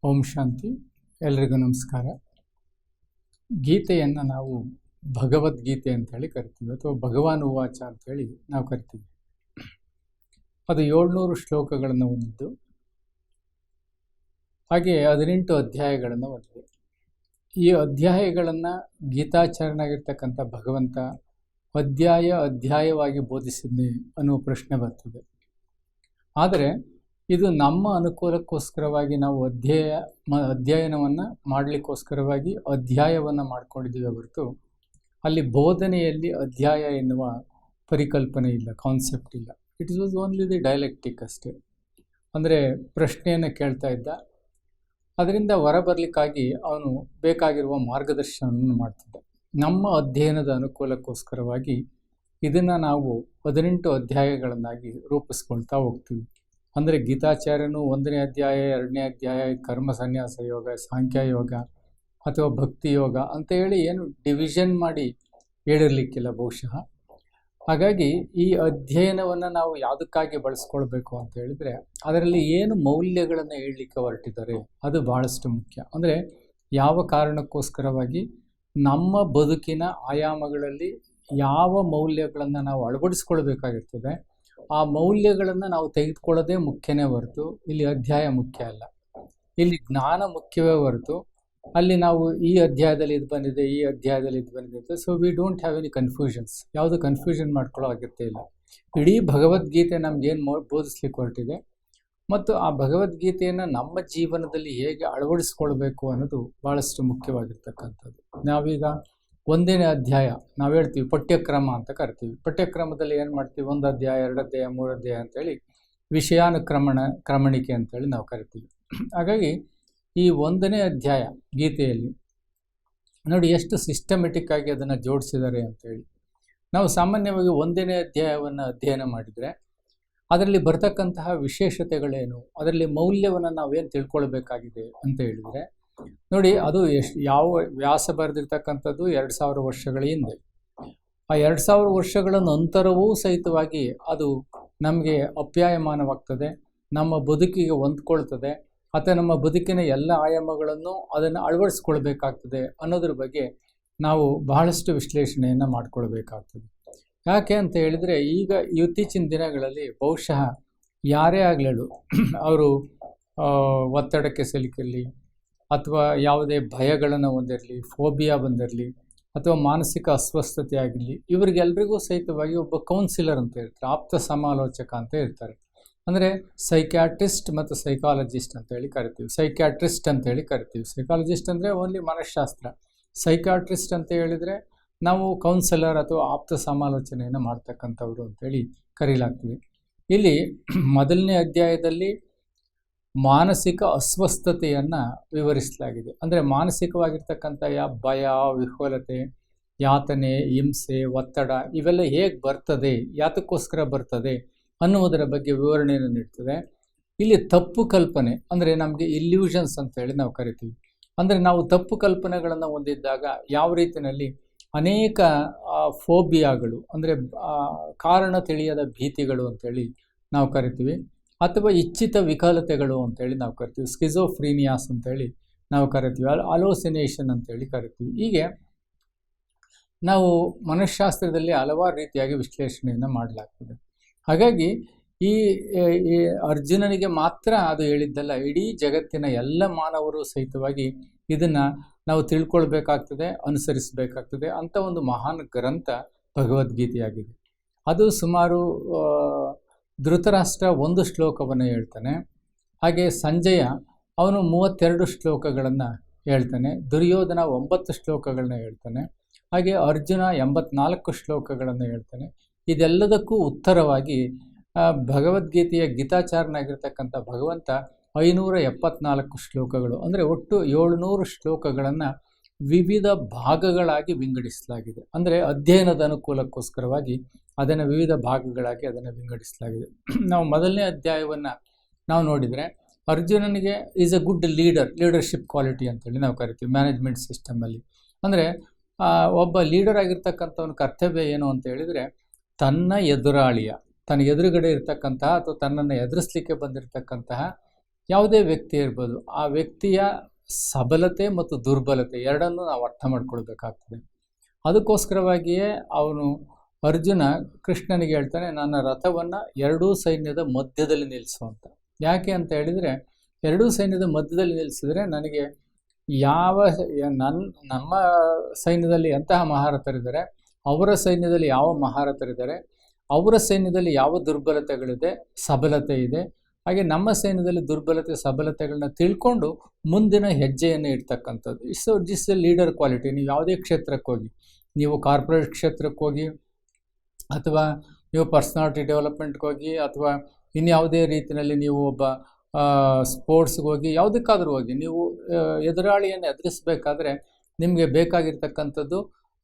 ಓಂ ಶಾಂತಿ. ಎಲ್ರಿಗೂ ನಮಸ್ಕಾರ. ಗೀತೆಯನ್ನು ನಾವು ಭಗವದ್ಗೀತೆ ಅಂತೇಳಿ ಕರಿತೀವಿ, ಅಥವಾ ಭಗವಾನ್ ಉವಾಚ ಅಂತೇಳಿ ನಾವು ಕರಿತೀವಿ. ಅದು 700 ಶ್ಲೋಕಗಳನ್ನು ಹೊಂದಿದ್ದು, ಹಾಗೆ 18 ಅಧ್ಯಾಯಗಳನ್ನು ಹೊಂದಿದೆ. ಈ ಅಧ್ಯಾಯಗಳನ್ನು ಗೀತಾಚಾರ್ಯನಾಗಿರ್ತಕ್ಕಂಥ ಭಗವಂತ ಅಧ್ಯಾಯವಾಗಿ ಬೋಧಿಸಿದ್ನೆ ಅನ್ನುವ ಪ್ರಶ್ನೆ ಬರ್ತದೆ. ಆದರೆ ಇದು ನಮ್ಮ ಅನುಕೂಲಕ್ಕೋಸ್ಕರವಾಗಿ ನಾವು ಅಧ್ಯಯನವನ್ನು ಮಾಡಲಿಕ್ಕೋಸ್ಕರವಾಗಿ ಅಧ್ಯಾಯವನ್ನು ಮಾಡ್ಕೊಂಡಿದ್ದೀವಿ ಹೊರತು ಅಲ್ಲಿ ಬೋಧನೆಯಲ್ಲಿ ಅಧ್ಯಾಯ ಎನ್ನುವ ಪರಿಕಲ್ಪನೆ ಇಲ್ಲ, ಕಾನ್ಸೆಪ್ಟ್ ಇಲ್ಲ. ಇಟ್ ವಾಸ್ ಓನ್ಲಿ ದಿ ಡೈಲೆಕ್ಟಿಕ್ ಅಷ್ಟೇ. ಅಂದರೆ ಪ್ರಶ್ನೆಯನ್ನು ಕೇಳ್ತಾ ಇದ್ದ, ಅದರಿಂದ ಹೊರಬರಲಿಕ್ಕಾಗಿ ಅವನು ಬೇಕಾಗಿರುವ ಮಾರ್ಗದರ್ಶನವನ್ನು ಮಾಡ್ತಿದ್ದ. ನಮ್ಮ ಅಧ್ಯಯನದ ಅನುಕೂಲಕ್ಕೋಸ್ಕರವಾಗಿ ಇದನ್ನು ನಾವು 18 ಅಧ್ಯಾಯಗಳನ್ನಾಗಿ ರೂಪಿಸ್ಕೊಳ್ತಾ ಹೋಗ್ತೀವಿ. ಅಂದರೆ ಗೀತಾಚಾರ್ಯನು 1ನೇ ಅಧ್ಯಾಯ, 2ನೇ ಅಧ್ಯಾಯ ಕರ್ಮ ಸನ್ಯಾಸ ಯೋಗ, ಸಾಂಖ್ಯ ಯೋಗ ಅಥವಾ ಭಕ್ತಿ ಯೋಗ ಅಂತ ಹೇಳಿ ಏನು ಡಿವಿಷನ್ ಮಾಡಿ ಹೇಳಿರಲಿಕ್ಕಿಲ್ಲ ಬಹುಶಃ. ಹಾಗಾಗಿ ಈ ಅಧ್ಯಯನವನ್ನು ನಾವು ಯಾವುದಕ್ಕಾಗಿ ಬಳಸ್ಕೊಳ್ಬೇಕು ಅಂತ ಹೇಳಿದರೆ, ಅದರಲ್ಲಿ ಏನು ಮೌಲ್ಯಗಳನ್ನು ಹೇಳಲಿಕ್ಕೆ ಹೊರಟಿದ್ದಾರೆ ಅದು ಬಹಳಷ್ಟು ಮುಖ್ಯ. ಅಂದರೆ ಯಾವ ಕಾರಣಕ್ಕೋಸ್ಕರವಾಗಿ ನಮ್ಮ ಬದುಕಿನ ಆಯಾಮಗಳಲ್ಲಿ ಯಾವ ಮೌಲ್ಯಗಳನ್ನು ನಾವು ಅಳವಡಿಸ್ಕೊಳ್ಬೇಕಾಗಿರ್ತದೆ, ಆ ಮೌಲ್ಯಗಳನ್ನು ನಾವು ತೆಗೆದುಕೊಳ್ಳೋದೇ ಮುಖ್ಯನೇ ಹೊರತು ಇಲ್ಲಿ ಅಧ್ಯಾಯ ಮುಖ್ಯ ಅಲ್ಲ. ಇಲ್ಲಿ ಜ್ಞಾನ ಮುಖ್ಯವೇ ಹೊರತು ಅಲ್ಲಿ ನಾವು ಈ ಅಧ್ಯಾಯದಲ್ಲಿ ಇದು ಬಂದಿದೆ, ಈ ಅಧ್ಯಾಯದಲ್ಲಿ ಇದು ಬಂದಿದೆ. So we don't have any confusions. ಯಾವುದು ಕನ್ಫ್ಯೂಷನ್ ಮಾಡ್ಕೊಳ್ಳೋ ಅಗತ್ಯ ಇಲ್ಲ. ಇಡೀ ಭಗವದ್ಗೀತೆ ನಮಗೇನು ಬೋಧಿಸ್ಲಿಕ್ಕೆ ಹೊರಟಿದೆ ಮತ್ತು ಆ ಭಗವದ್ಗೀತೆಯನ್ನು ನಮ್ಮ ಜೀವನದಲ್ಲಿ ಹೇಗೆ ಅಳವಡಿಸ್ಕೊಳ್ಬೇಕು ಅನ್ನೋದು ಭಾಳಷ್ಟು ಮುಖ್ಯವಾಗಿರ್ತಕ್ಕಂಥದ್ದು. ನಾವೀಗ 1ನೇ ಅಧ್ಯಾಯ ನಾವು ಹೇಳ್ತೀವಿ, ಪಠ್ಯಕ್ರಮ ಅಂತ ಕರಿತೀವಿ. ಪಠ್ಯಕ್ರಮದಲ್ಲಿ ಏನು ಮಾಡ್ತೀವಿ, 1 ಅಧ್ಯಾಯ, 2 ಅಧ್ಯಾಯ, 3 ಅಧ್ಯಾಯ ಅಂತೇಳಿ ಕ್ರಮಣಿಕೆ ಅಂತೇಳಿ ನಾವು ಕರಿತೀವಿ. ಹಾಗಾಗಿ ಈ 1ನೇ ಅಧ್ಯಾಯ ಗೀತೆಯಲ್ಲಿ ನೋಡಿ ಎಷ್ಟು ಸಿಸ್ಟಮೆಟಿಕ್ ಆಗಿ ಅದನ್ನು ಜೋಡಿಸಿದ್ದಾರೆ ಅಂತೇಳಿ. ನಾವು ಸಾಮಾನ್ಯವಾಗಿ 1ನೇ ಅಧ್ಯಾಯವನ್ನು ಅಧ್ಯಯನ ಮಾಡಿದರೆ ಅದರಲ್ಲಿ ಬರ್ತಕ್ಕಂತಹ ವಿಶೇಷತೆಗಳೇನು, ಅದರಲ್ಲಿ ಮೌಲ್ಯವನ್ನು ನಾವೇನು ತಿಳ್ಕೊಳ್ಬೇಕಾಗಿದೆ ಅಂತ ಹೇಳಿದರೆ ನೋಡಿ, ಅದು ಯಾವ ವ್ಯಾಸ ಬರೆದಿರ್ತಕ್ಕಂಥದ್ದು 2000 ವರ್ಷಗಳ ಹಿಂದೆ. ಆ 2000 ವರ್ಷಗಳ ನಂತರವೂ ಸಹಿತವಾಗಿ ಅದು ನಮಗೆ ಅಪ್ಯಾಯಮಾನವಾಗ್ತದೆ, ನಮ್ಮ ಬದುಕಿಗೆ ಹೊಂದ್ಕೊಳ್ತದೆ, ಅಥವಾ ನಮ್ಮ ಬದುಕಿನ ಎಲ್ಲ ಆಯಾಮಗಳನ್ನು ಅದನ್ನು ಅಳವಡಿಸ್ಕೊಳ್ಬೇಕಾಗ್ತದೆ ಅನ್ನೋದ್ರ ಬಗ್ಗೆ ನಾವು ಬಹಳಷ್ಟು ವಿಶ್ಲೇಷಣೆಯನ್ನು ಮಾಡಿಕೊಳ್ಬೇಕಾಗ್ತದೆ. ಯಾಕೆ ಅಂತ ಹೇಳಿದರೆ, ಈಗ ಇತ್ತೀಚಿನ ದಿನಗಳಲ್ಲಿ ಬಹುಶಃ ಯಾರೇ ಆಗಲೇಳು, ಅವರು ಒತ್ತಡಕ್ಕೆ ಸಿಲುಕಿರಲಿ ಅಥವಾ ಯಾವುದೇ ಭಯಗಳನ್ನು ಹೊಂದಿರಲಿ, ಫೋಬಿಯಾ ಬಂದಿರಲಿ, ಅಥವಾ ಮಾನಸಿಕ ಅಸ್ವಸ್ಥತೆ ಆಗಿರಲಿ, ಇವರಿಗೆಲ್ರಿಗೂ ಸಹಿತವಾಗಿ ಒಬ್ಬ ಕೌನ್ಸಿಲರ್ ಅಂತ ಇರ್ತಾರೆ, ಆಪ್ತ ಸಮಾಲೋಚಕ ಅಂತ ಇರ್ತಾರೆ. ಅಂದರೆ ಸೈಕ್ಯಾಟ್ರಿಸ್ಟ್ ಮತ್ತು ಸೈಕಾಲಜಿಸ್ಟ್ ಅಂತೇಳಿ ಕರಿತೀವಿ. ಸೈಕ್ಯಾಟ್ರಿಸ್ಟ್ ಅಂತೇಳಿ ಕರಿತೀವಿ. ಸೈಕಾಲಜಿಸ್ಟ್ ಅಂದರೆ ಓನ್ಲಿ ಮನಃಶಾಸ್ತ್ರ. ಸೈಕ್ಯಾಟ್ರಿಸ್ಟ್ ಅಂತ ಹೇಳಿದರೆ ನಾವು ಕೌನ್ಸಿಲರ್ ಅಥವಾ ಆಪ್ತ ಸಮಾಲೋಚನೆಯನ್ನು ಮಾಡ್ತಕ್ಕಂಥವ್ರು ಅಂತೇಳಿ ಕರೀಲಾಗ್ತದೆ. ಇಲ್ಲಿ 1ನೇ ಅಧ್ಯಾಯದಲ್ಲಿ ಮಾನಸಿಕ ಅಸ್ವಸ್ಥತೆಯನ್ನು ವಿವರಿಸಲಾಗಿದೆ. ಅಂದರೆ ಮಾನಸಿಕವಾಗಿರ್ತಕ್ಕಂಥ ಭಯ, ವಿಹ್ವಲತೆ, ಯಾತನೆ, ಹಿಂಸೆ, ಒತ್ತಡ ಇವೆಲ್ಲ ಹೇಗೆ ಬರ್ತದೆ, ಯಾತಕ್ಕೋಸ್ಕರ ಬರ್ತದೆ ಅನ್ನುವುದರ ಬಗ್ಗೆ ವಿವರಣೆಯನ್ನು ನೀಡ್ತದೆ. ಇಲ್ಲಿ ತಪ್ಪು ಕಲ್ಪನೆ ಅಂದರೆ ನಮಗೆ ಇಲ್ಯೂಷನ್ಸ್ ಅಂತೇಳಿ ನಾವು ಕರಿತೀವಿ. ಅಂದರೆ ನಾವು ತಪ್ಪು ಕಲ್ಪನೆಗಳನ್ನು ಹೊಂದಿದ್ದಾಗ ಯಾವ ರೀತಿಯಲ್ಲಿ ಅನೇಕ ಫೋಬಿಯಾಗಳು, ಅಂದರೆ ಕಾರಣ ತಿಳಿಯದ ಭೀತಿಗಳು ಅಂತೇಳಿ ನಾವು ಕರಿತೀವಿ, ಅಥವಾ ಇಚ್ಛಿತ ವಿಕಲತೆಗಳು ಅಂತೇಳಿ ನಾವು ಕರಿತೀವಿ. ಸ್ಕಿಜೋಫ್ರೀನಿಯಾಸ್ ಅಂತೇಳಿ ನಾವು ಕರಿತೀವಿ, ಅಲೋಸಿನೇಷನ್ ಅಂತೇಳಿ ಕರಿತೀವಿ. ಹೀಗೆ ನಾವು ಮನಃಶಾಸ್ತ್ರದಲ್ಲಿ ಹಲವಾರು ರೀತಿಯಾಗಿ ವಿಶ್ಲೇಷಣೆಯನ್ನು ಮಾಡಲಾಗ್ತದೆ. ಹಾಗಾಗಿ ಈ ಅರ್ಜುನನಿಗೆ ಮಾತ್ರ ಅದು ಹೇಳಿದ್ದಲ್ಲ, ಇಡೀ ಜಗತ್ತಿನ ಎಲ್ಲ ಮಾನವರು ಸಹಿತವಾಗಿ ಇದನ್ನು ನಾವು ತಿಳ್ಕೊಳ್ಬೇಕಾಗ್ತದೆ, ಅನುಸರಿಸಬೇಕಾಗ್ತದೆ ಅಂತ ಒಂದು ಮಹಾನ್ ಗ್ರಂಥ ಭಗವದ್ಗೀತೆಯಾಗಿದೆ. ಅದು ಸುಮಾರು ಧೃತರಾಷ್ಟ್ರ 1 ಶ್ಲೋಕವನ್ನು ಹೇಳ್ತಾನೆ. ಹಾಗೆ ಸಂಜಯ ಅವನು 32 ಶ್ಲೋಕಗಳನ್ನು ಹೇಳ್ತಾನೆ. ದುರ್ಯೋಧನ 9 ಶ್ಲೋಕಗಳನ್ನ ಹೇಳ್ತಾನೆ. ಹಾಗೆ ಅರ್ಜುನ 84 ಶ್ಲೋಕಗಳನ್ನು ಹೇಳ್ತಾನೆ. ಇದೆಲ್ಲದಕ್ಕೂ ಉತ್ತರವಾಗಿ ಭಗವದ್ಗೀತೆಯ ಗೀತಾಚಾರ್ಯನಾಗಿರ್ತಕ್ಕಂಥ ಭಗವಂತ 574 ಶ್ಲೋಕಗಳು, ಅಂದರೆ ಒಟ್ಟು 700 ಶ್ಲೋಕಗಳನ್ನು ವಿವಿಧ ಭಾಗಗಳಾಗಿ ವಿಂಗಡಿಸಲಾಗಿದೆ. ಅಂದರೆ ಅಧ್ಯಯನದ ಅನುಕೂಲಕ್ಕೋಸ್ಕರವಾಗಿ ಅದನ್ನು ವಿವಿಧ ಭಾಗಗಳಾಗಿ ಅದನ್ನು ವಿಂಗಡಿಸಲಾಗಿದೆ. ನಾವು 1ನೇ ಅಧ್ಯಾಯವನ್ನು ನಾವು ನೋಡಿದರೆ, ಅರ್ಜುನನಿಗೆ is A good leadership quality ಅಂತೇಳಿ ನಾವು ಕರಿತೀವಿ ಮ್ಯಾನೇಜ್ಮೆಂಟ್ ಸಿಸ್ಟಮಲ್ಲಿ. ಅಂದರೆ ಒಬ್ಬ ಲೀಡರ್ ಆಗಿರ್ತಕ್ಕಂಥವನ ಕರ್ತವ್ಯ ಏನು ಅಂತ ಹೇಳಿದರೆ, ತನ್ನ ಎದುರಾಳಿಯ, ತನ್ನ ಎದುರುಗಡೆ ಇರ್ತಕ್ಕಂತಹ ಅಥವಾ ತನ್ನನ್ನು ಎದುರಿಸಲಿಕ್ಕೆ ಬಂದಿರತಕ್ಕಂತಹ ಯಾವುದೇ ವ್ಯಕ್ತಿ ಇರ್ಬೋದು, ಆ ವ್ಯಕ್ತಿಯ ಸಬಲತೆ ಮತ್ತು ದುರ್ಬಲತೆ ಎರಡನ್ನೂ ನಾವು ಅರ್ಥ ಮಾಡ್ಕೊಳ್ಬೇಕಾಗ್ತದೆ. ಅದಕ್ಕೋಸ್ಕರವಾಗಿಯೇ ಅವನು ಅರ್ಜುನ ಕೃಷ್ಣನಿಗೆ ಹೇಳ್ತಾನೆ, ನನ್ನ ರಥವನ್ನು ಎರಡೂ ಸೈನ್ಯದ ಮಧ್ಯದಲ್ಲಿ ನಿಲ್ಲಿಸು ಅಂತ. ಯಾಕೆ ಅಂತ ಹೇಳಿದರೆ, ಎರಡೂ ಸೈನ್ಯದ ಮಧ್ಯದಲ್ಲಿ ನಿಲ್ಲಿಸಿದ್ರೆ ನನಗೆ ನಮ್ಮ ಸೈನ್ಯದಲ್ಲಿ ಎಂತಹ ಮಹಾರಥರಿದ್ದಾರೆ, ಅವರ ಸೈನ್ಯದಲ್ಲಿ ಯಾವ ಮಹಾರಥರಿದ್ದಾರೆ, ಅವರ ಸೈನ್ಯದಲ್ಲಿ ಯಾವ ದುರ್ಬಲತೆಗಳಿದೆ, ಸಬಲತೆ ಇದೆ, ಹಾಗೆ ನಮ್ಮ ಸೈನ್ಯದಲ್ಲಿ ದುರ್ಬಲತೆ ಸಬಲತೆಗಳನ್ನ ತಿಳ್ಕೊಂಡು ಮುಂದಿನ ಹೆಜ್ಜೆಯನ್ನು ಇಡ್ತಕ್ಕಂಥದ್ದು. This a leader quality. ನೀವು ಯಾವುದೇ ಕ್ಷೇತ್ರಕ್ಕೆ ಹೋಗಿ, ನೀವು ಕಾರ್ಪೊರೇಟ್ ಕ್ಷೇತ್ರಕ್ಕೆ ಹೋಗಿ, ಅಥವಾ ನೀವು ಪರ್ಸನಾಲಿಟಿ ಡೆವಲಪ್ಮೆಂಟ್ಗೆ ಹೋಗಿ, ಅಥವಾ ಇನ್ಯಾವುದೇ ರೀತಿಯಲ್ಲಿ ನೀವು ಒಬ್ಬ ಸ್ಪೋರ್ಟ್ಸ್ಗೆ ಹೋಗಿ, ಯಾವುದಕ್ಕಾದರೂ ಹೋಗಿ, ನೀವು ಎದುರಾಳಿಯನ್ನು ಎದುರಿಸಬೇಕಾದ್ರೆ ನಿಮಗೆ ಬೇಕಾಗಿರ್ತಕ್ಕಂಥದ್ದು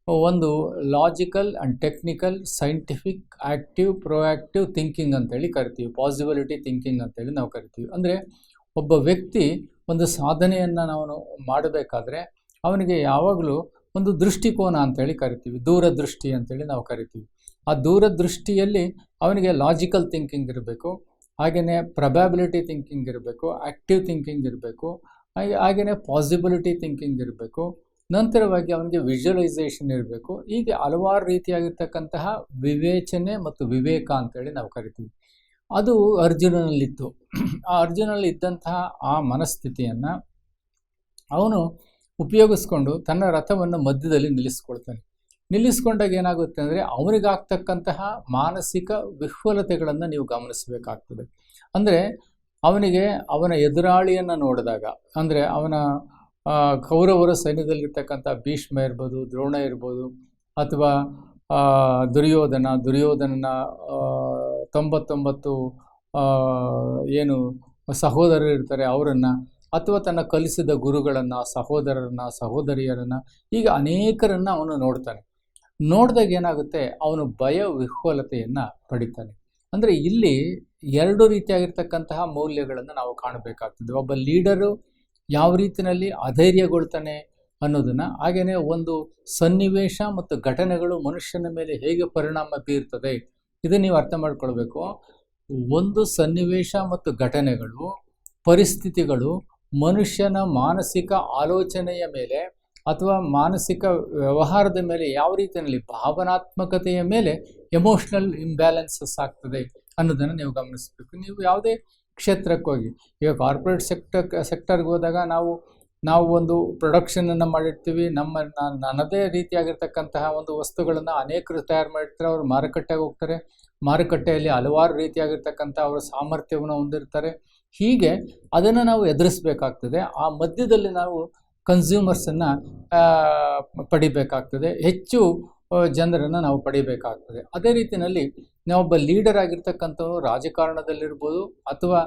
ಒಂದು logical and technical, scientific, active, proactive thinking ಅಂತೇಳಿ ಕರಿತೀವಿ. ಪಾಸಿಬಿಲಿಟಿ ಥಿಂಕಿಂಗ್ ಅಂತೇಳಿ ನಾವು ಕರಿತೀವಿ. ಅಂದರೆ ಒಬ್ಬ ವ್ಯಕ್ತಿ ಒಂದು ಸಾಧನೆಯನ್ನು ನಾವು ಮಾಡಬೇಕಾದ್ರೆ ಅವನಿಗೆ ಯಾವಾಗಲೂ ಒಂದು ದೃಷ್ಟಿಕೋನ ಅಂತೇಳಿ ಕರಿತೀವಿ, ದೂರದೃಷ್ಟಿ ಅಂತೇಳಿ ನಾವು ಕರಿತೀವಿ. ಆ ದೂರದೃಷ್ಟಿಯಲ್ಲಿ ಅವನಿಗೆ ಲಾಜಿಕಲ್ ಥಿಂಕಿಂಗ್ ಇರಬೇಕು, ಹಾಗೆಯೇ ಪ್ರೊಬ್ಯಾಬಿಲಿಟಿ ಥಿಂಕಿಂಗ್ ಇರಬೇಕು, ಆ್ಯಕ್ಟಿವ್ ಥಿಂಕಿಂಗ್ ಇರಬೇಕು, ಹಾಗೆಯೇ ಪಾಸಿಬಿಲಿಟಿ ಥಿಂಕಿಂಗ್ ಇರಬೇಕು, ನಂತರವಾಗಿ ಅವನಿಗೆ ವಿಜುವಲೈಸೇಷನ್ ಇರಬೇಕು. ಹೀಗೆ ಹಲವಾರು ರೀತಿಯಾಗಿರ್ತಕ್ಕಂತಹ ವಿವೇಚನೆ ಮತ್ತು ವಿವೇಕ ಅಂತೇಳಿ ನಾವು ಕರಿತೀವಿ. ಅದು ಅರ್ಜುನನಲ್ಲಿತ್ತು. ಆ ಅರ್ಜುನಲ್ಲಿ ಇದ್ದಂತಹ ಆ ಮನಸ್ಥಿತಿಯನ್ನು ಅವನು ಉಪಯೋಗಿಸ್ಕೊಂಡು ತನ್ನ ರಥವನ್ನು ಮಧ್ಯದಲ್ಲಿ ನಿಲ್ಲಿಸ್ಕೊಂಡಾಗ ಏನಾಗುತ್ತೆ ಅಂದರೆ, ಅವನಿಗಾಗ್ತಕ್ಕಂತಹ ಮಾನಸಿಕ ವಿಹ್ವಲತೆಗಳನ್ನು ನೀವು ಗಮನಿಸಬೇಕಾಗ್ತದೆ. ಅಂದರೆ ಅವನಿಗೆ ಅವನ ಎದುರಾಳಿಯನ್ನು ನೋಡಿದಾಗ, ಅಂದರೆ ಅವನ ಕೌರವರ ಸೈನ್ಯದಲ್ಲಿರ್ತಕ್ಕಂಥ ಭೀಷ್ಮ ಇರ್ಬೋದು, ದ್ರೋಣ ಇರ್ಬೋದು, ಅಥವಾ ದುರ್ಯೋಧನನ 99 ಏನು ಸಹೋದರರು ಇರ್ತಾರೆ ಅವರನ್ನು, ಅಥವಾ ತನ್ನ ಕಲಿಸಿದ ಗುರುಗಳನ್ನು, ಸಹೋದರರನ್ನು, ಸಹೋದರಿಯರನ್ನು, ಈಗ ಅನೇಕರನ್ನು ಅವನು ನೋಡಿದಾಗ ಏನಾಗುತ್ತೆ, ಅವನು ಭಯ ವಿಹ್ವಲತೆಯನ್ನು ಪಡಿತಾನೆ. ಅಂದರೆ ಇಲ್ಲಿ ಎರಡು ರೀತಿಯಾಗಿರ್ತಕ್ಕಂತಹ ಮೌಲ್ಯಗಳನ್ನು ನಾವು ಕಾಣಬೇಕಾಗ್ತದೆ. ಒಬ್ಬ ಲೀಡರು ಯಾವ ರೀತಿಯಲ್ಲಿ ಅಧೈರ್ಯಗೊಳ್ತಾನೆ ಅನ್ನೋದನ್ನು, ಹಾಗೆಯೇ ಒಂದು ಸನ್ನಿವೇಶ ಮತ್ತು ಘಟನೆಗಳು ಮನುಷ್ಯನ ಮೇಲೆ ಹೇಗೆ ಪರಿಣಾಮ ಬೀರ್ತದೆ ಇದನ್ನು ನೀವು ಅರ್ಥ ಮಾಡ್ಕೊಳ್ಬೇಕು. ಒಂದು ಸನ್ನಿವೇಶ ಮತ್ತು ಘಟನೆಗಳು, ಪರಿಸ್ಥಿತಿಗಳು ಮನುಷ್ಯನ ಮಾನಸಿಕ ಆಲೋಚನೆಯ ಮೇಲೆ ಅಥವಾ ಮಾನಸಿಕ ವ್ಯವಹಾರದ ಮೇಲೆ ಯಾವ ರೀತಿಯಲ್ಲಿ, ಭಾವನಾತ್ಮಕತೆಯ ಮೇಲೆ ಎಮೋಷ್ನಲ್ ಇಂಬ್ಯಾಲೆನ್ಸಸ್ ಆಗ್ತದೆ ಅನ್ನೋದನ್ನು ನೀವು ಗಮನಿಸಬೇಕು. ನೀವು ಯಾವುದೇ ಕ್ಷೇತ್ರಕ್ಕೆ ಹೋಗಿ, ಈಗ ಕಾರ್ಪೊರೇಟ್ ಸೆಕ್ಟರ್ಗೆ ಹೋದಾಗ ನಾವು ಒಂದು ಪ್ರೊಡಕ್ಷನನ್ನು ಮಾಡಿರ್ತೀವಿ. ನನ್ನದೇ ರೀತಿಯಾಗಿರ್ತಕ್ಕಂತಹ ಒಂದು ವಸ್ತುಗಳನ್ನು ಅನೇಕರು ತಯಾರು ಮಾಡಿರ್ತಾರೆ. ಅವರು ಮಾರುಕಟ್ಟೆಗೆ ಹೋಗ್ತಾರೆ. ಮಾರುಕಟ್ಟೆಯಲ್ಲಿ ಹಲವಾರು ರೀತಿಯಾಗಿರ್ತಕ್ಕಂಥ ಅವರ ಸಾಮರ್ಥ್ಯವನ್ನು ಹೊಂದಿರ್ತಾರೆ. ಹೀಗೆ ಅದನ್ನು ನಾವು ಎದುರಿಸಬೇಕಾಗ್ತದೆ. ಆ ಮಧ್ಯದಲ್ಲಿ ನಾವು ಕನ್ಸ್ಯೂಮರ್ಸನ್ನು ಪಡಿಬೇಕಾಗ್ತದೆ, ಹೆಚ್ಚು ಜನರನ್ನು ನಾವು ಪಡಿಬೇಕಾಗ್ತದೆ. ಅದೇ ರೀತಿಯಲ್ಲಿ ನಾವೊಬ್ಬ ಲೀಡರ್ ಆಗಿರ್ತಕ್ಕಂಥವ್ರು ರಾಜಕಾರಣದಲ್ಲಿರ್ಬೋದು, ಅಥವಾ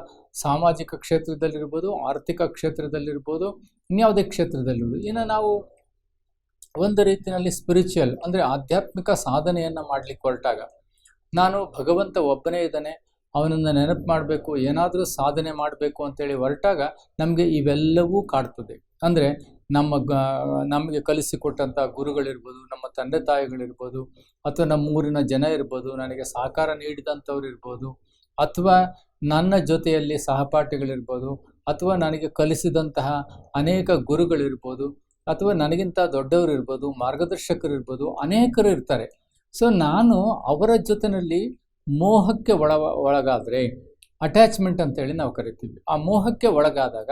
ಸಾಮಾಜಿಕ ಕ್ಷೇತ್ರದಲ್ಲಿರ್ಬೋದು, ಆರ್ಥಿಕ ಕ್ಷೇತ್ರದಲ್ಲಿರ್ಬೋದು, ಇನ್ಯಾವುದೇ ಕ್ಷೇತ್ರದಲ್ಲಿರ್ಬೋದು. ಇನ್ನು ನಾವು ಒಂದು ರೀತಿಯಲ್ಲಿ ಸ್ಪಿರಿಚುವಲ್, ಅಂದರೆ ಆಧ್ಯಾತ್ಮಿಕ ಸಾಧನೆಯನ್ನು ಮಾಡಲಿಕ್ಕೆ ಹೊರಟಾಗ, ನಾನು ಭಗವಂತ ಒಬ್ಬನೇ ಇದ್ದಾನೆ, ಅವನನ್ನು ನೆನಪು ಮಾಡಬೇಕು, ಏನಾದರೂ ಸಾಧನೆ ಮಾಡಬೇಕು ಅಂತೇಳಿ ಹೊರಟಾಗ ನಮಗೆ ಇವೆಲ್ಲವೂ ಕಾಡ್ತದೆ. ಅಂದರೆ ನಮಗೆ ಕಲಿಸಿಕೊಟ್ಟಂಥ ಗುರುಗಳಿರ್ಬೋದು, ನಮ್ಮ ತಂದೆ ತಾಯಿಗಳಿರ್ಬೋದು, ಅಥವಾ ನಮ್ಮ ಊರಿನ ಜನ ಇರ್ಬೋದು, ನನಗೆ ಸಹಕಾರ ನೀಡಿದಂಥವ್ರು ಇರ್ಬೋದು, ಅಥವಾ ನನ್ನ ಜೊತೆಯಲ್ಲಿ ಸಹಪಾಠಿಗಳಿರ್ಬೋದು, ಅಥವಾ ನನಗೆ ಕಲಿಸಿದಂತಹ ಅನೇಕ ಗುರುಗಳಿರ್ಬೋದು, ಅಥವಾ ನನಗಿಂತ ದೊಡ್ಡವರು ಇರ್ಬೋದು, ಮಾರ್ಗದರ್ಶಕರಿರ್ಬೋದು, ಅನೇಕರು ಇರ್ತಾರೆ. ಸೊ ನಾನು ಅವರ ಜೊತೆಯಲ್ಲಿ ಮೋಹಕ್ಕೆ ಒಳಗಾದರೆ, ಅಟ್ಯಾಚ್ಮೆಂಟ್ ಅಂತೇಳಿ ನಾವು ಕರಿತೀವಿ. ಆ ಮೋಹಕ್ಕೆ ಒಳಗಾದಾಗ,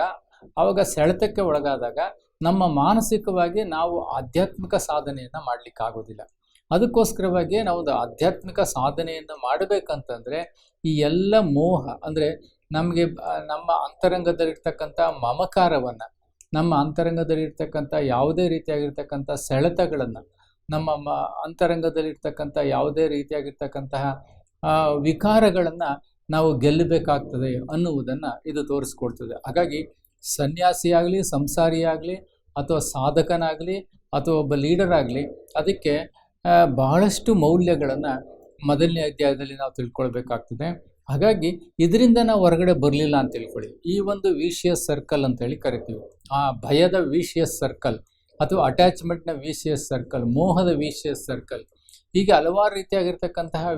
ಆವಾಗ ಸೆಳೆತಕ್ಕೆ ಒಳಗಾದಾಗ ನಮ್ಮ ಮಾನಸಿಕವಾಗಿ ನಾವು ಆಧ್ಯಾತ್ಮಿಕ ಸಾಧನೆಯನ್ನು ಮಾಡಲಿಕ್ಕಾಗೋದಿಲ್ಲ. ಅದಕ್ಕೋಸ್ಕರವಾಗಿ ನಾವು ಆಧ್ಯಾತ್ಮಿಕ ಸಾಧನೆಯನ್ನು ಮಾಡಬೇಕಂತಂದರೆ ಈ ಎಲ್ಲ ಮೋಹ, ಅಂದರೆ ನಮಗೆ ನಮ್ಮ ಅಂತರಂಗದಲ್ಲಿರ್ತಕ್ಕಂಥ ಮಮಕಾರವನ್ನು, ನಮ್ಮ ಅಂತರಂಗದಲ್ಲಿರ್ತಕ್ಕಂಥ ಯಾವುದೇ ರೀತಿಯಾಗಿರ್ತಕ್ಕಂಥ ಸೆಳೆತಗಳನ್ನು, ನಮ್ಮ ಅಂತರಂಗದಲ್ಲಿರ್ತಕ್ಕಂಥ ಯಾವುದೇ ರೀತಿಯಾಗಿರ್ತಕ್ಕಂತಹ ವಿಕಾರಗಳನ್ನು ನಾವು ಗೆಲ್ಲಬೇಕಾಗ್ತದೆ ಅನ್ನುವುದನ್ನು ಇದು ತೋರಿಸ್ಕೊಡ್ತದೆ. ಹಾಗಾಗಿ ಸನ್ಯಾಸಿಯಾಗಲಿ, ಸಂಸಾರಿಯಾಗಲಿ, ಅಥವಾ ಸಾಧಕನಾಗಲಿ, ಅಥವಾ ಒಬ್ಬ ಲೀಡರ್ ಆಗಲಿ, ಅದಕ್ಕೆ ಬಹಳಷ್ಟು ಮೌಲ್ಯಗಳನ್ನು ಮೊದಲನೇ ಅಧ್ಯಾಯದಲ್ಲಿ ನಾವು ತಿಳ್ಕೊಳ್ಬೇಕಾಗ್ತದೆ. ಹಾಗಾಗಿ ಇದರಿಂದ ನಾವು ಹೊರಗಡೆ ಬರಲಿಲ್ಲ ಅಂತ ತಿಳ್ಕೊಳ್ಳಿ, ಈ ಒಂದು ವಿಷಿಯಸ್ ಸರ್ಕಲ್ ಅಂತೇಳಿ ಕರಿತೀವಿ. ಆ ಭಯದ ವಿಷಿಯಸ್ ಸರ್ಕಲ್, ಅಥವಾ ಅಟ್ಯಾಚ್ಮೆಂಟ್ನ ವಿಷಿಯಸ್ ಸರ್ಕಲ್, ಮೋಹದ ವಿಷಿಯಸ್ ಸರ್ಕಲ್, ಹೀಗೆ ಹಲವಾರು ರೀತಿಯಾಗಿರ್ತಕ್ಕಂತಹ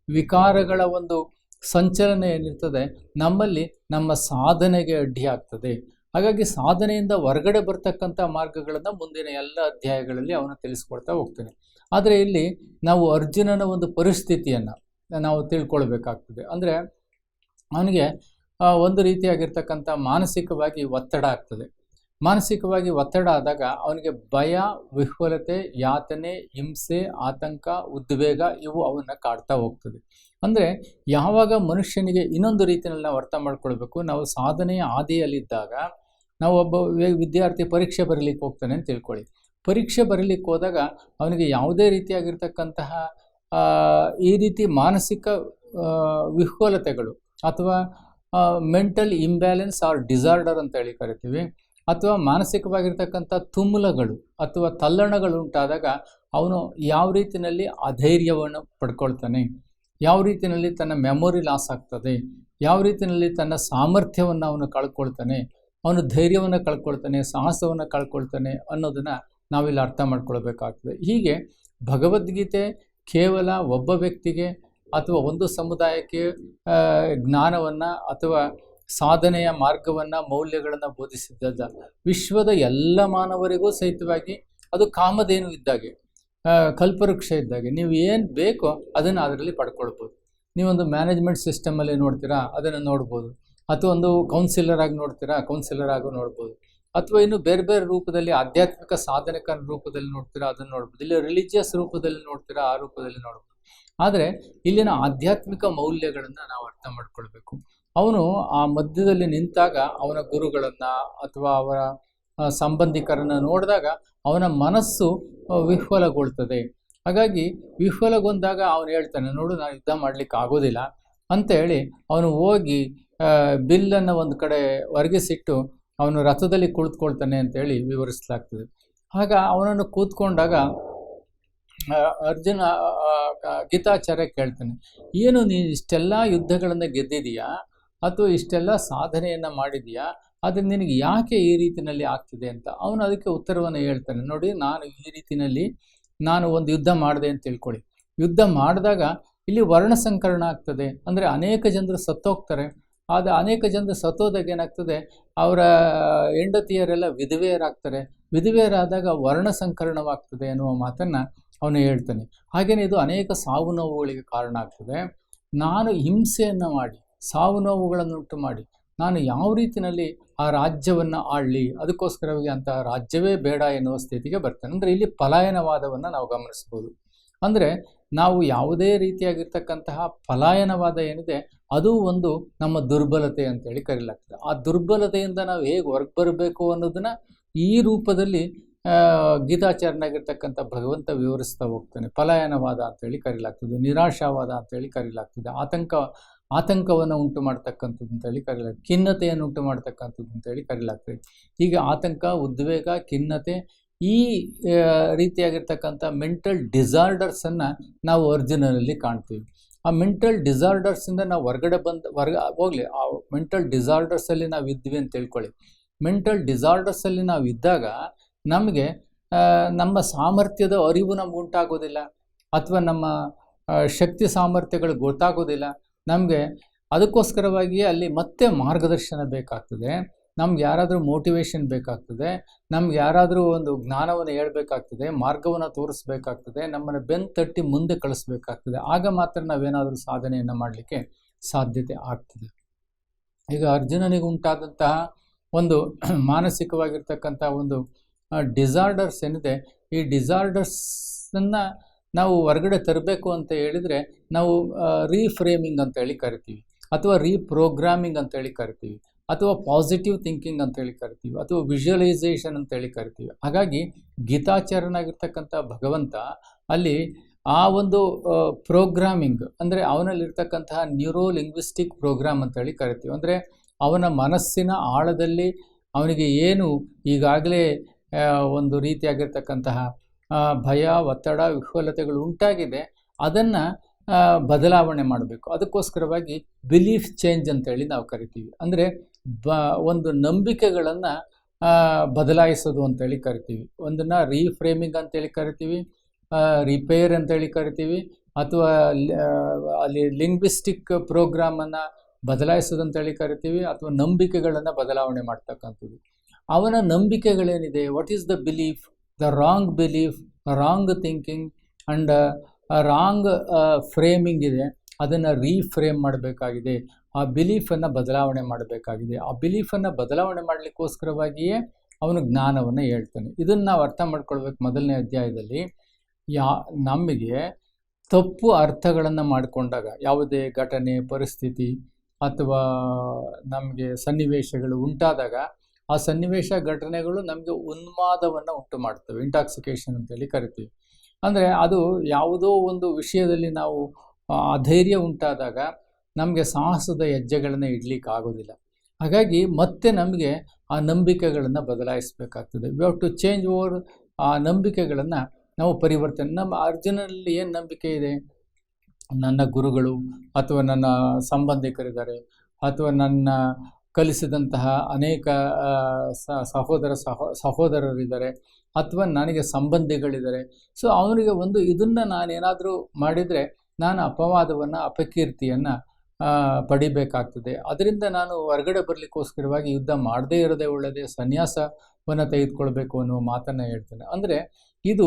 ವಿಕಾರಗಳ ಒಂದು ಸಂಚಲನ ಏನಿರ್ತದೆ ನಮ್ಮಲ್ಲಿ ನಮ್ಮ ಸಾಧನೆಗೆ ಅಡ್ಡಿ ಆಗ್ತದೆ. ಹಾಗಾಗಿ ಸಾಧನೆಯಿಂದ ಹೊರಗಡೆ ಬರ್ತಕ್ಕಂಥ ಮಾರ್ಗಗಳನ್ನು ಮುಂದಿನ ಎಲ್ಲ ಅಧ್ಯಾಯಗಳಲ್ಲಿ ಅವನು ತಿಳಿಸ್ಕೊಡ್ತಾ ಹೋಗ್ತಾನೆ. ಆದರೆ ಇಲ್ಲಿ ನಾವು ಅರ್ಜುನನ ಒಂದು ಪರಿಸ್ಥಿತಿಯನ್ನು ನಾವು ತಿಳ್ಕೊಳ್ಬೇಕಾಗ್ತದೆ. ಅಂದರೆ ಅವನಿಗೆ ಒಂದು ರೀತಿಯಾಗಿರ್ತಕ್ಕಂಥ ಮಾನಸಿಕವಾಗಿ ಒತ್ತಡ ಆಗ್ತದೆ. ಮಾನಸಿಕವಾಗಿ ಒತ್ತಡ ಆದಾಗ ಅವನಿಗೆ ಭಯ, ವಿಹ್ವಲತೆ, ಯಾತನೆ, ಹಿಂಸೆ, ಆತಂಕ, ಉದ್ವೇಗ ಇವು ಅವನ್ನ ಕಾಡ್ತಾ ಹೋಗ್ತದೆ. ಅಂದರೆ ಯಾವಾಗ ಮನುಷ್ಯನಿಗೆ ಇನ್ನೊಂದು ರೀತಿಯಲ್ಲಿ ನಾವು ಅರ್ಥ ಮಾಡ್ಕೊಳ್ಬೇಕು, ನಾವು ಸಾಧನೆಯ ಹಾದಿಯಲ್ಲಿದ್ದಾಗ ನಾವು ಒಬ್ಬ ವಿದ್ಯಾರ್ಥಿ ಪರೀಕ್ಷೆ ಬರೀಲಿಕ್ಕೆ ಹೋಗ್ತಾನೆ ಅಂತ ತಿಳ್ಕೊಳ್ಳಿ. ಪರೀಕ್ಷೆ ಬರೀಲಿಕ್ಕೆ ಹೋದಾಗ ಅವನಿಗೆ ಯಾವುದೇ ರೀತಿಯಾಗಿರ್ತಕ್ಕಂತಹ ಈ ರೀತಿ ಮಾನಸಿಕ ವಿಹ್ವಲತೆಗಳು ಅಥವಾ ಮೆಂಟಲ್ ಇಂಬ್ಯಾಲೆನ್ಸ್ ಆರ್ ಡಿಸಾರ್ಡರ್ ಅಂತ ಹೇಳಿ ಕರಿತೀವಿ, ಅಥವಾ ಮಾನಸಿಕವಾಗಿರ್ತಕ್ಕಂಥ ತುಮುಲಗಳು ಅಥವಾ ತಲ್ಲಣಗಳು ಉಂಟಾದಾಗ ಅವನು ಯಾವ ರೀತಿಯಲ್ಲಿ ಅಧೈರ್ಯವನ್ನು ಪಡ್ಕೊಳ್ತಾನೆ, ಯಾವ ರೀತಿಯಲ್ಲಿ ತನ್ನ ಮೆಮೊರಿ ಲಾಸ್ ಆಗ್ತದೆ, ಯಾವ ರೀತಿಯಲ್ಲಿ ತನ್ನ ಸಾಮರ್ಥ್ಯವನ್ನು ಅವನು ಕಳ್ಕೊಳ್ತಾನೆ, ಅವನು ಧೈರ್ಯವನ್ನು ಕಳ್ಕೊಳ್ತಾನೆ, ಸಾಹಸವನ್ನು ಕಳ್ಕೊಳ್ತಾನೆ ಅನ್ನೋದನ್ನು ನಾವಿಲ್ಲಿ ಅರ್ಥ ಮಾಡ್ಕೊಳ್ಬೇಕಾಗ್ತದೆ. ಹೀಗೆ ಭಗವದ್ಗೀತೆ ಕೇವಲ ಒಬ್ಬ ವ್ಯಕ್ತಿಗೆ ಅಥವಾ ಒಂದು ಸಮುದಾಯಕ್ಕೆ ಜ್ಞಾನವನ್ನು ಅಥವಾ ಸಾಧನೆಯ ಮಾರ್ಗವನ್ನು, ಮೌಲ್ಯಗಳನ್ನು ಬೋಧಿಸಿದ್ದಲ್ಲ. ವಿಶ್ವದ ಎಲ್ಲ ಮಾನವರಿಗೂ ಸಹಿತವಾಗಿ ಅದು ಕಾಮಧೇನು ಇದ್ದಾಗೆ, ಕಲ್ಪವೃಕ್ಷ ಇದ್ದಾಗೆ. ನೀವು ಏನು ಬೇಕೋ ಅದನ್ನು ಅದರಲ್ಲಿ ಪಡ್ಕೊಳ್ಬೋದು. ನೀವೊಂದು ಮ್ಯಾನೇಜ್ಮೆಂಟ್ ಸಿಸ್ಟಮಲ್ಲಿ ನೋಡ್ತೀರಾ, ಅದನ್ನು ನೋಡ್ಬೋದು. ಅಥವಾ ಒಂದು ಕೌನ್ಸಿಲರ್ ಆಗಿ ನೋಡ್ತೀರಾ, ಕೌನ್ಸಿಲರ್ ಆಗಿ ನೋಡ್ಬೋದು. ಅಥವಾ ಇನ್ನು ಬೇರೆ ಬೇರೆ ರೂಪದಲ್ಲಿ ಆಧ್ಯಾತ್ಮಿಕ ಸಾಧನಕ ರೂಪದಲ್ಲಿ ನೋಡ್ತೀರಾ, ಅದನ್ನು ನೋಡ್ಬೋದು. ಇಲ್ಲಿ ರಿಲಿಜಿಯಸ್ ರೂಪದಲ್ಲಿ ನೋಡ್ತೀರಾ, ಆ ರೂಪದಲ್ಲಿ ನೋಡ್ಬೋದು. ಆದರೆ ಇಲ್ಲಿನ ಆಧ್ಯಾತ್ಮಿಕ ಮೌಲ್ಯಗಳನ್ನು ನಾವು ಅರ್ಥ ಮಾಡ್ಕೊಳ್ಬೇಕು. ಅವನು ಆ ಮಧ್ಯದಲ್ಲಿ ನಿಂತಾಗ ಅವನ ಗುರುಗಳನ್ನು ಅಥವಾ ಅವರ ಸಂಬಂಧಿಕರನ್ನು ನೋಡಿದಾಗ ಅವನ ಮನಸ್ಸು ವಿಹ್ವಲಗೊಳ್ತದೆ. ಹಾಗಾಗಿ ವಿಹ್ವಲಗೊಂಡಾಗ ಅವನು ಹೇಳ್ತಾನೆ, ನೋಡು ನಾನು ಯುದ್ಧ ಮಾಡಲಿಕ್ಕೆ ಆಗೋದಿಲ್ಲ ಅಂತೇಳಿ ಅವನು ಹೋಗಿ ಬಿಲ್ಲನ್ನು ಒಂದು ಕಡೆ ಒರಗಿಸಿಟ್ಟು ಅವನು ರಥದಲ್ಲಿ ಕುಳಿತುಕೊಳ್ತಾನೆ ಅಂತೇಳಿ ವಿವರಿಸಲಾಗ್ತದೆ. ಆಗ ಅವನನ್ನು ಕೂತ್ಕೊಂಡಾಗ ಅರ್ಜುನ ಗೀತಾಚಾರ್ಯ ಕೇಳ್ತಾನೆ, ಏನು ನೀನು ಇಷ್ಟೆಲ್ಲ ಯುದ್ಧಗಳನ್ನು ಗೆದ್ದಿದೆಯಾ ಅಥವಾ ಇಷ್ಟೆಲ್ಲ ಸಾಧನೆಯನ್ನು ಮಾಡಿದೆಯಾ, ಆದರೆ ನಿನಗೆ ಯಾಕೆ ಈ ರೀತಿಯಲ್ಲಿ ಆಗ್ತಿದೆ ಅಂತ. ಅವನು ಅದಕ್ಕೆ ಉತ್ತರವನ್ನು ಹೇಳ್ತಾನೆ, ನೋಡಿ ನಾನು ಈ ರೀತಿಯಲ್ಲಿ ನಾನು ಒಂದು ಯುದ್ಧ ಮಾಡಿದೆ ಅಂತ ತಿಳ್ಕೊಳ್ಳಿ. ಯುದ್ಧ ಮಾಡಿದಾಗ ಇಲ್ಲಿ ವರ್ಣಸಂಕರಣ ಆಗ್ತದೆ. ಅಂದರೆ ಅನೇಕ ಜನರು ಸತ್ತೋಗ್ತಾರೆ. ಆದರೆ ಅನೇಕ ಜನರು ಸತ್ತೋದಾಗ ಏನಾಗ್ತದೆ, ಅವರ ಹೆಂಡತಿಯರೆಲ್ಲ ವಿಧವೆಯರಾಗ್ತಾರೆ. ವಿಧವೆಯರಾದಾಗ ವರ್ಣಸಂಕರಣವಾಗ್ತದೆ ಅನ್ನುವ ಮಾತನ್ನು ಅವನು ಹೇಳ್ತಾನೆ. ಹಾಗೆಯೇ ಇದು ಅನೇಕ ಸಾವು ನೋವುಗಳಿಗೆ ಕಾರಣ ಆಗ್ತದೆ. ನಾನು ಹಿಂಸೆಯನ್ನು ಮಾಡಿ, ಸಾವು ನೋವುಗಳನ್ನುಂಟು ಮಾಡಿ ನಾನು ಯಾವ ರೀತಿಯಲ್ಲಿ ಆ ರಾಜ್ಯವನ್ನು ಆಳಲಿ, ಅದಕ್ಕೋಸ್ಕರವಾಗಿ ಅಂತ ರಾಜ್ಯವೇ ಬೇಡ ಎನ್ನುವ ಸ್ಥಿತಿಗೆ ಬರ್ತಾನೆ. ಅಂದರೆ ಇಲ್ಲಿ ಪಲಾಯನವಾದವನ್ನು ನಾವು ಗಮನಿಸ್ಬೋದು. ಅಂದರೆ ನಾವು ಯಾವುದೇ ರೀತಿಯಾಗಿರ್ತಕ್ಕಂತಹ ಪಲಾಯನವಾದ ಏನಿದೆ ಅದು ಒಂದು ನಮ್ಮ ದುರ್ಬಲತೆ ಅಂತೇಳಿ ಕರೀಲಾಗ್ತದೆ. ಆ ದುರ್ಬಲತೆಯಿಂದ ನಾವು ಹೇಗೆ ಹೊರಗೆ ಬರಬೇಕು ಅನ್ನೋದನ್ನು ಈ ರೂಪದಲ್ಲಿ ಗೀತಾಚಾರ್ಯನಾಗಿರ್ತಕ್ಕಂಥ ಭಗವಂತ ವಿವರಿಸ್ತಾ ಹೋಗ್ತಾನೆ. ಪಲಾಯನವಾದ ಅಂತೇಳಿ ಕರೀಲಾಗ್ತದೆ, ನಿರಾಶಾವಾದ ಅಂತೇಳಿ ಕರೀಲಾಗ್ತದೆ, ಆತಂಕವನ್ನು ಉಂಟು ಮಾಡ್ತಕ್ಕಂಥದ್ದು ಅಂತೇಳಿ ಕರೀಲಾಗ್ತದೆ, ಖಿನ್ನತೆಯನ್ನು ಉಂಟು ಮಾಡ್ತಕ್ಕಂಥದ್ದು ಅಂತೇಳಿ ಕರೀಲಾಗ್ತದೆ. ಹೀಗೆ ಆತಂಕ, ಉದ್ವೇಗ, ಖಿನ್ನತೆ ಈ ರೀತಿಯಾಗಿರ್ತಕ್ಕಂಥ ಮೆಂಟಲ್ ಡಿಸಾರ್ಡರ್ಸನ್ನು ನಾವು ಅರ್ಜುನನಲ್ಲಿ ಕಾಣ್ತೀವಿ. ಆ ಮೆಂಟಲ್ ಡಿಸಾರ್ಡರ್ಸಿಂದ ನಾವು ಹೊರಗಡೆ ಹೋಗಲಿ, ಆ ಮೆಂಟಲ್ ಡಿಸಾರ್ಡರ್ಸಲ್ಲಿ ನಾವು ಇದ್ವಿ ಅಂತ ತಿಳ್ಕೊಳ್ಳಿ. ಮೆಂಟಲ್ ಡಿಸಾರ್ಡರ್ಸಲ್ಲಿ ನಾವು ಇದ್ದಾಗ ನಮಗೆ ನಮ್ಮ ಸಾಮರ್ಥ್ಯದ ಅರಿವು ನಮ್ಗೆ ಉಂಟಾಗೋದಿಲ್ಲ, ಅಥವಾ ನಮ್ಮ ಶಕ್ತಿ ಸಾಮರ್ಥ್ಯಗಳು ಗೊತ್ತಾಗೋದಿಲ್ಲ ನಮಗೆ. ಅದಕ್ಕೋಸ್ಕರವಾಗಿ ಅಲ್ಲಿ ಮತ್ತೆ ಮಾರ್ಗದರ್ಶನ ಬೇಕಾಗ್ತದೆ, ನಮ್ಗೆ ಯಾರಾದರೂ ಮೋಟಿವೇಶನ್ ಬೇಕಾಗ್ತದೆ, ನಮ್ಗೆ ಯಾರಾದರೂ ಒಂದು ಜ್ಞಾನವನ್ನು ಹೇಳ್ಬೇಕಾಗ್ತದೆ, ಮಾರ್ಗವನ್ನು ತೋರಿಸ್ಬೇಕಾಗ್ತದೆ, ನಮ್ಮನ್ನು ಬೆನ್ನು ತಟ್ಟಿ ಮುಂದೆ ಕಳಿಸ್ಬೇಕಾಗ್ತದೆ. ಆಗ ಮಾತ್ರ ನಾವೇನಾದರೂ ಸಾಧನೆಯನ್ನು ಮಾಡಲಿಕ್ಕೆ ಸಾಧ್ಯತೆ ಆಗ್ತದೆ. ಈಗ ಅರ್ಜುನನಿಗೆ ಉಂಟಾದಂತಹ ಒಂದು ಮಾನಸಿಕವಾಗಿರ್ತಕ್ಕಂಥ ಒಂದು ಡಿಸಾರ್ಡರ್ಸ್ ಏನಿದೆ, ಈ ಡಿಸಾರ್ಡರ್ಸನ್ನು ನಾವು ಹೊರಗಡೆ ತರಬೇಕು ಅಂತ ಹೇಳಿದರೆ ನಾವು ರೀಫ್ರೇಮಿಂಗ್ ಅಂತೇಳಿ ಕರಿತೀವಿ, ಅಥವಾ ರೀಪ್ರೋಗ್ರಾಮಿಂಗ್ ಅಂತೇಳಿ ಕರಿತೀವಿ, ಅಥವಾ ಪಾಸಿಟಿವ್ ಥಿಂಕಿಂಗ್ ಅಂತೇಳಿ ಕರಿತೀವಿ, ಅಥವಾ ವಿಜುವಲೈಸೇಷನ್ ಅಂತೇಳಿ ಕರಿತೀವಿ. ಹಾಗಾಗಿ ಗೀತಾಚಾರ್ಯನಾಗಿರ್ತಕ್ಕಂಥ ಭಗವಂತ ಅಲ್ಲಿ ಆ ಒಂದು ಪ್ರೋಗ್ರಾಮಿಂಗ್, ಅಂದರೆ ಅವನಲ್ಲಿರ್ತಕ್ಕಂತಹ ನ್ಯೂರೋ ಲಿಂಗ್ವಿಸ್ಟಿಕ್ ಪ್ರೋಗ್ರಾಮ್ ಅಂತೇಳಿ ಕರಿತೀವಿ. ಅಂದರೆ ಅವನ ಮನಸ್ಸಿನ ಆಳದಲ್ಲಿ ಅವನಿಗೆ ಏನು ಈಗಾಗಲೇ ಒಂದು ರೀತಿಯಾಗಿರ್ತಕ್ಕಂತಹ ಭಯ, ಒತ್ತಡ, ವಿಹ್ವಲತೆಗಳು ಉಂಟಾಗಿದೆ, ಅದನ್ನು ಬದಲಾವಣೆ ಮಾಡಬೇಕು. ಅದಕ್ಕೋಸ್ಕರವಾಗಿ ಬಿಲೀಫ್ ಚೇಂಜ್ ಅಂತೇಳಿ ನಾವು ಕರಿತೀವಿ. ಅಂದರೆ ಒಂದು ನಂಬಿಕೆಗಳನ್ನು ಬದಲಾಯಿಸೋದು ಅಂತೇಳಿ ಕರಿತೀವಿ. ಒಂದನ್ನು ರೀಫ್ರೇಮಿಂಗ್ ಅಂತೇಳಿ ಕರಿತೀವಿ, ರಿಪೇರ್ ಅಂತೇಳಿ ಕರಿತೀವಿ, ಅಥವಾ ಅಲ್ಲಿ ಲಿಂಗ್ವಿಸ್ಟಿಕ್ ಪ್ರೋಗ್ರಾಮನ್ನು ಬದಲಾಯಿಸೋದಂತೇಳಿ ಕರಿತೀವಿ, ಅಥವಾ ನಂಬಿಕೆಗಳನ್ನು ಬದಲಾವಣೆ ಮಾಡ್ತಕ್ಕಂಥದ್ದು. ಅವನ ನಂಬಿಕೆಗಳೇನಿದೆ, what is the belief, the wrong belief, wrong thinking and wrong framing ಇದೆ, ಅದನ್ನು ರೀಫ್ರೇಮ್ ಮಾಡಬೇಕಾಗಿದೆ. ಆ ಬಿಲೀಫನ್ನು ಬದಲಾವಣೆ ಮಾಡಬೇಕಾಗಿದೆ. ಆ ಬಿಲೀಫನ್ನು ಬದಲಾವಣೆ ಮಾಡಲಿಕ್ಕೋಸ್ಕರವಾಗಿಯೇ ಅವನು ಜ್ಞಾನವನ್ನು ಹೇಳ್ತಾನೆ. ಇದನ್ನು ನಾವು ಅರ್ಥ ಮಾಡ್ಕೊಳ್ಬೇಕು. ಮೊದಲನೇ ಅಧ್ಯಾಯದಲ್ಲಿ ನಮಗೆ ತಪ್ಪು ಅರ್ಥಗಳನ್ನು ಮಾಡಿಕೊಂಡಾಗ, ಯಾವುದೇ ಘಟನೆ, ಪರಿಸ್ಥಿತಿ ಅಥವಾ ನಮಗೆ ಸನ್ನಿವೇಶಗಳು ಉಂಟಾದಾಗ, ಆ ಸನ್ನಿವೇಶ ಘಟನೆಗಳು ನಮಗೆ ಉನ್ಮಾದವನ್ನು ಉಂಟು ಮಾಡ್ತವೆ, ಇಂಟಾಕ್ಸಿಕೇಷನ್ ಅಂತೇಳಿ ಕರಿತೀವಿ. ಅಂದರೆ ಅದು ಯಾವುದೋ ಒಂದು ವಿಷಯದಲ್ಲಿ ನಾವು ಅಧೈರ್ಯ ಉಂಟಾದಾಗ ನಮಗೆ ಸಾಹಸದ ಹೆಜ್ಜೆಗಳನ್ನು ಇಡಲಿಕ್ಕೆ ಆಗೋದಿಲ್ಲ. ಹಾಗಾಗಿ ಮತ್ತೆ ನಮಗೆ ಆ ನಂಬಿಕೆಗಳನ್ನು ಬದಲಾಯಿಸಬೇಕಾಗ್ತದೆ. We have to change over. ಆ ನಂಬಿಕೆಗಳನ್ನು ನಾವು ಪರಿವರ್ತನೆ. ನಮ್ಮ ಅರ್ಜುನಲ್ಲಿ ಏನು ನಂಬಿಕೆ ಇದೆ? ನನ್ನ ಗುರುಗಳು ಅಥವಾ ನನ್ನ ಸಂಬಂಧಿಕರಿದ್ದಾರೆ, ಅಥವಾ ನನ್ನ ಕಲಿಸಿದಂತಹ ಅನೇಕ ಸಹೋದರರಿದ್ದಾರೆ, ಅಥವಾ ನನಗೆ ಸಂಬಂಧಿಗಳಿದ್ದಾರೆ. ಸೊ ಅವನಿಗೆ ಒಂದು ಇದನ್ನು ನಾನೇನಾದರೂ ಮಾಡಿದರೆ ನಾನು ಅಪವಾದವನ್ನು, ಅಪಕೀರ್ತಿಯನ್ನು ಪಡಿಬೇಕಾಗ್ತದೆ. ಅದರಿಂದ ನಾನು ಹೊರಗಡೆ ಬರಲಿಕ್ಕೋಸ್ಕರವಾಗಿ ಯುದ್ಧ ಮಾಡದೇ ಇರೋದೇ ಒಳ್ಳೆಯದೇ, ಸನ್ಯಾಸವನ್ನು ತೆಗೆದುಕೊಳ್ಬೇಕು ಅನ್ನುವ ಮಾತನ್ನು ಹೇಳ್ತೇನೆ. ಅಂದರೆ ಇದು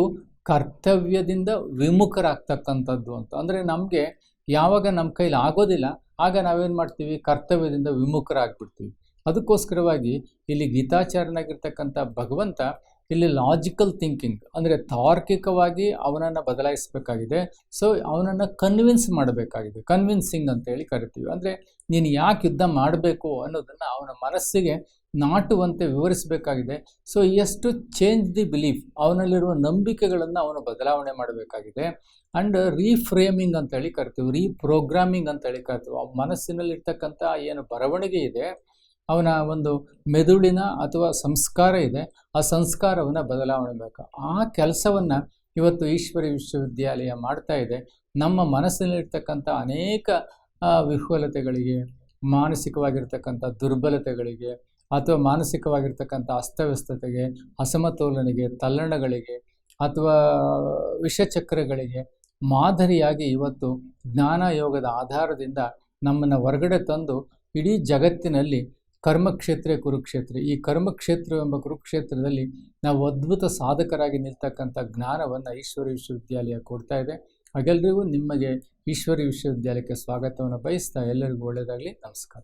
ಕರ್ತವ್ಯದಿಂದ ವಿಮುಖರಾಗ್ತಕ್ಕಂಥದ್ದು ಅಂತ. ಅಂದರೆ ನಮಗೆ ಯಾವಾಗ ನಮ್ಮ ಕೈಲಿ ಆಗೋದಿಲ್ಲ ಆಗ ನಾವೇನು ಮಾಡ್ತೀವಿ? ಕರ್ತವ್ಯದಿಂದ ವಿಮುಖರಾಗ್ಬಿಡ್ತೀವಿ. ಅದಕ್ಕೋಸ್ಕರವಾಗಿ ಇಲ್ಲಿ ಗೀತಾಚಾರ್ಯನಾಗಿರ್ತಕ್ಕಂಥ ಭಗವಂತ ಇಲ್ಲಿ ಲಾಜಿಕಲ್ ಥಿಂಕಿಂಗ್, ಅಂದರೆ ತಾರ್ಕಿಕವಾಗಿ ಅವನನ್ನು ಬದಲಾಯಿಸಬೇಕಾಗಿದೆ. ಸೊ ಅವನನ್ನು ಕನ್ವಿನ್ಸ್ ಮಾಡಬೇಕಾಗಿದೆ. ಕನ್ವಿನ್ಸಿಂಗ್ ಅಂತೇಳಿ ಕರಿತೀವಿ. ಅಂದರೆ ನೀನು ಯಾಕೆ ಯುದ್ಧ ಮಾಡಬೇಕು ಅನ್ನೋದನ್ನು ಅವನ ಮನಸ್ಸಿಗೆ ನಾಟುವಂತೆ ವಿವರಿಸಬೇಕಾಗಿದೆ. ಸೊ ಎಷ್ಟು ಚೇಂಜ್ ದಿ ಬಿಲೀಫ್, ಅವನಲ್ಲಿರುವ ನಂಬಿಕೆಗಳನ್ನು ಅವನು ಬದಲಾವಣೆ ಮಾಡಬೇಕಾಗಿದೆ. ಆ್ಯಂಡ್ ರೀಫ್ರೇಮಿಂಗ್ ಅಂತೇಳಿ ಕರಿತೀವಿ, ರೀಪ್ರೋಗ್ರಾಮಿಂಗ್ ಅಂತೇಳಿ ಕರಿತೀವಿ. ಆ ಮನಸ್ಸಿನಲ್ಲಿರ್ತಕ್ಕಂಥ ಏನು ಬರವಣಿಗೆ ಇದೆ, ಅವನ ಒಂದು ಮೆದುಳಿನ ಅಥವಾ ಸಂಸ್ಕಾರ ಇದೆ, ಆ ಸಂಸ್ಕಾರವನ್ನು ಬದಲಾವಣೆ ಬೇಕು. ಆ ಕೆಲಸವನ್ನು ಇವತ್ತು ಈಶ್ವರಿ ವಿಶ್ವವಿದ್ಯಾಲಯ ಮಾಡ್ತಾ ಇದೆ. ನಮ್ಮ ಮನಸ್ಸಿನಲ್ಲಿರ್ತಕ್ಕಂಥ ಅನೇಕ ವಿಫಲತೆಗಳಿಗೆ, ಮಾನಸಿಕವಾಗಿರ್ತಕ್ಕಂಥ ದುರ್ಬಲತೆಗಳಿಗೆ, ಅಥವಾ ಮಾನಸಿಕವಾಗಿರ್ತಕ್ಕಂಥ ಅಸ್ತವ್ಯಸ್ತತೆಗೆ, ಅಸಮತೋಲನೆಗೆ, ತಲ್ಲಣಗಳಿಗೆ, ಅಥವಾ ವಿಷಚಕ್ರಗಳಿಗೆ ಮಾದರಿಯಾಗಿ ಇವತ್ತು ಜ್ಞಾನ ಯೋಗದ ಆಧಾರದಿಂದ ನಮ್ಮನ್ನು ಹೊರಗಡೆ ತಂದು ಇಡೀ ಜಗತ್ತಿನಲ್ಲಿ ಕರ್ಮಕ್ಷೇತ್ರ ಕುರುಕ್ಷೇತ್ರ, ಈ ಕರ್ಮಕ್ಷೇತ್ರವೆಂಬ ಕುರುಕ್ಷೇತ್ರದಲ್ಲಿ ನಾವು ಅದ್ಭುತ ಸಾಧಕರಾಗಿ ನಿಲ್ತಕ್ಕಂಥ ಜ್ಞಾನವನ್ನು ಈಶ್ವರಿ ವಿಶ್ವವಿದ್ಯಾಲಯ ಕೊಡ್ತಾ ಇದೆ. ಹಾಗೆಲ್ಲರಿಗೂ ನಿಮಗೆ ಈಶ್ವರಿ ವಿಶ್ವವಿದ್ಯಾಲಯಕ್ಕೆ ಸ್ವಾಗತವನ್ನು ಬಯಸ್ತಾ ಎಲ್ಲರಿಗೂ ಒಳ್ಳೆಯದಾಗಲಿ. ನಮಸ್ಕಾರ.